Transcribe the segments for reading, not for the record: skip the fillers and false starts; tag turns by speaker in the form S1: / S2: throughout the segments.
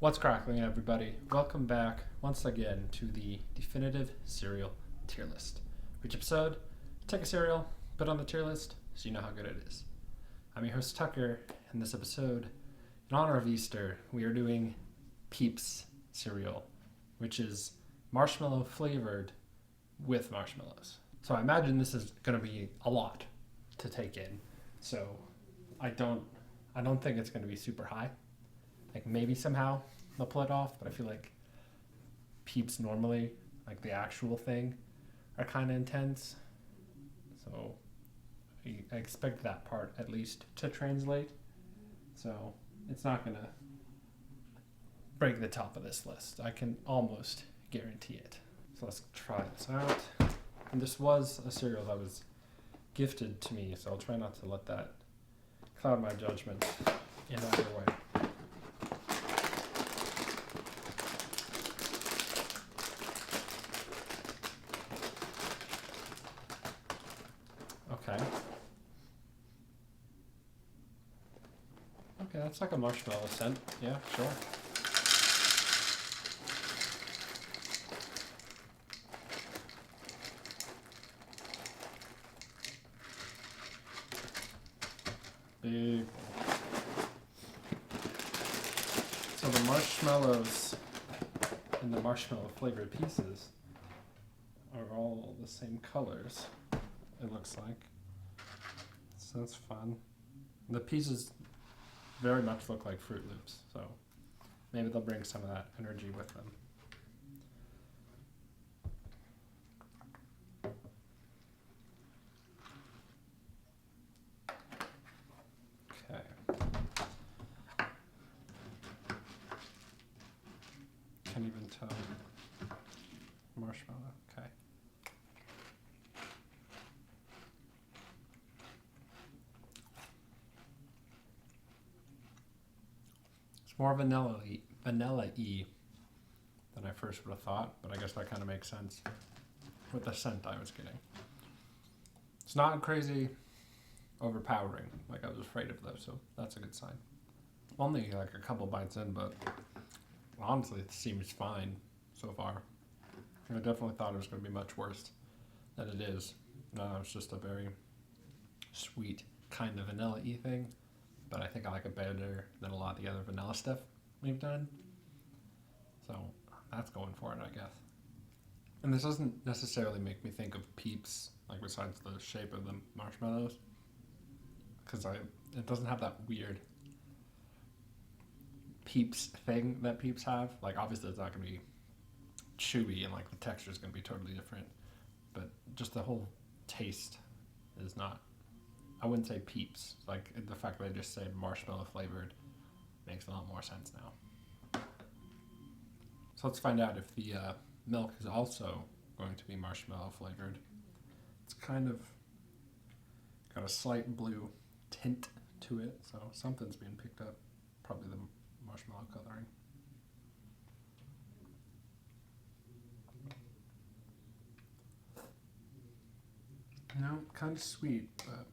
S1: What's crackling, everybody? Welcome back once again to the definitive cereal tier list. For each episode, take a cereal, put it on the tier list so you know how good it is. I'm your host Tucker, and this episode, in honor of Easter, we are doing Peeps cereal, which is marshmallow flavored with marshmallows. So I imagine this is going to be a lot to take in. So I don't think it's going to be super high. Like maybe somehow they'll pull it off, but I feel like Peeps normally, like the actual thing, are kind of intense. So I expect that part at least to translate. So it's not going to break the top of this list. I can almost guarantee it. So let's try this out. And this was a cereal that was gifted to me, so I'll try not to let that cloud my judgment in either way. Okay, that's like a marshmallow scent. Yeah, sure. Big. So the marshmallows and the marshmallow flavored pieces are all the same colors, it looks like. So that's fun. The pieces very much look like Fruit Loops, so maybe they'll bring some of that energy with them. Okay. Can't even tell. Marshmallow, okay. It's more vanilla-y than I first would have thought, but I guess that kind of makes sense with the scent I was getting. It's not crazy overpowering like I was afraid of though, so that's a good sign. Only like a couple bites in, but honestly it seems fine so far. I definitely thought it was going to be much worse than it is. No, it's just a very sweet kind of vanilla-y thing, but I think I like it better than a lot of the other vanilla stuff we've done. So that's going for it, I guess. And this doesn't necessarily make me think of Peeps, like besides the shape of the marshmallows, because it doesn't have that weird Peeps thing that Peeps have. Like obviously it's not going to be chewy and like the texture is going to be totally different, but just the whole taste is not. I wouldn't say Peeps. Like the fact that I just say marshmallow flavored makes a lot more sense now. So let's find out if the milk is also going to be marshmallow flavored. It's kind of got a slight blue tint to it, so something's being picked up. Probably the marshmallow coloring. No, kind of sweet, but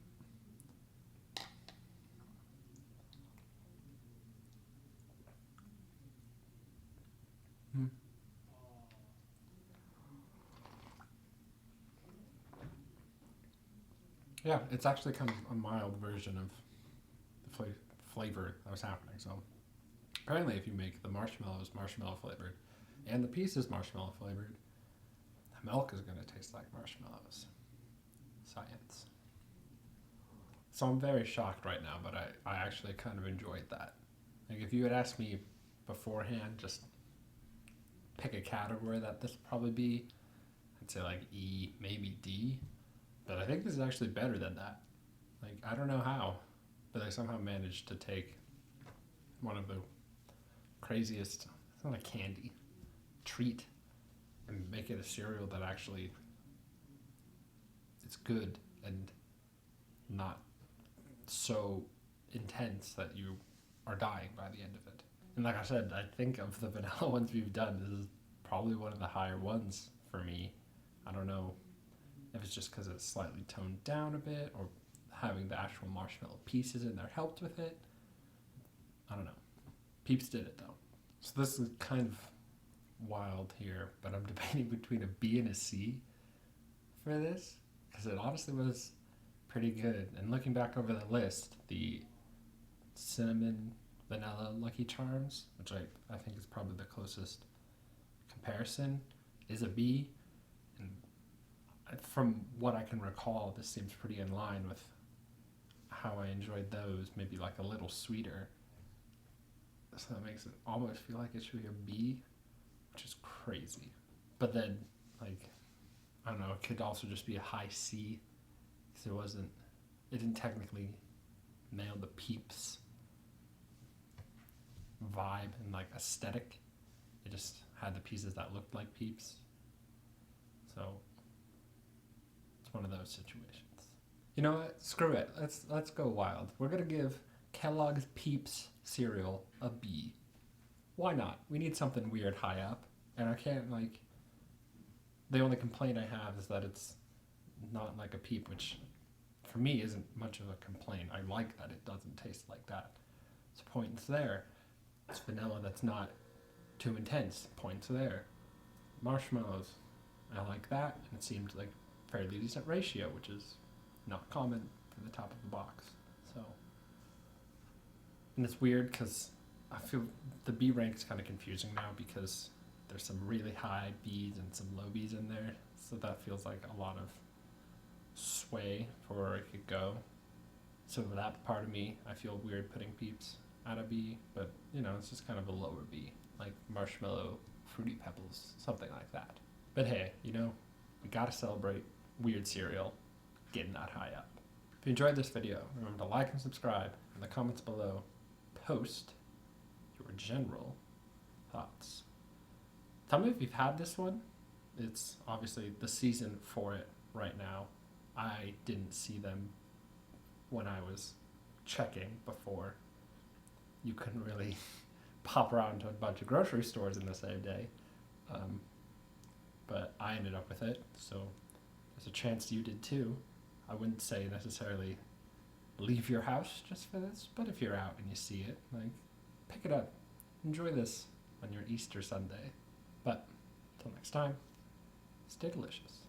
S1: yeah, it's actually kind of a mild version of the flavor that was happening. So apparently if you make the marshmallows marshmallow flavored and the pieces marshmallow flavored, the milk is going to taste like marshmallows. Science. So I'm very shocked right now, but I actually kind of enjoyed that. Like if you had asked me beforehand, just pick a category that this would probably be, I'd say like E, maybe D. But I think this is actually better than that. Like, I don't know how, but I somehow managed to take one of the craziest, it's not a candy, treat, and make it a cereal that actually it's good and not so intense that you are dying by the end of it. And like I said, I think of the vanilla ones we've done, this is probably one of the higher ones for me. I don't know if it's just because it's slightly toned down a bit or having the actual marshmallow pieces in there helped with it. I don't know. Peeps did it though. So this is kind of wild here, but I'm debating between a B and a C for this because it honestly was pretty good. And looking back over the list, the cinnamon vanilla Lucky Charms, which I think is probably the closest comparison, is a B. And from what I can recall, this seems pretty in line with how I enjoyed those, maybe like a little sweeter. So that makes it almost feel like it should be a B, which is crazy. But then, like, I don't know, it could also just be a high C, because it didn't technically nail the Peeps vibe and like aesthetic. It just had the pieces that looked like Peeps. So it's one of those situations. You know what? Screw it. Let's go wild. We're gonna give Kellogg's Peeps cereal a B. Why not? We need something weird high up, and I can't like. The only complaint I have is that it's not like a Peep, which for me isn't much of a complaint. I like that it doesn't taste like that. So points there. It's vanilla that's not too intense. Points there. Marshmallows. I like that, and it seemed like fairly decent ratio, which is not common for the top of the box. So, and it's weird because I feel the B rank is kind of confusing now because there's some really high B's and some low B's in there. So that feels like a lot of sway for where it could go. So for that part of me, I feel weird putting Peeps at a B, but you know, it's just kind of a lower B, like marshmallow, fruity pebbles, something like that. But hey, you know, we gotta celebrate weird cereal getting that high up. If you enjoyed this video, remember to like and subscribe. In the comments below, post your general thoughts. Tell me if you've had this one. It's obviously the season for it right now. I didn't see them when I was checking before. You couldn't really pop around to a bunch of grocery stores in the same day. But I ended up with it, so there's a chance you did too. I wouldn't say necessarily leave your house just for this, but if you're out and you see it, like, pick it up. Enjoy this on your Easter Sunday. But until next time, stay delicious.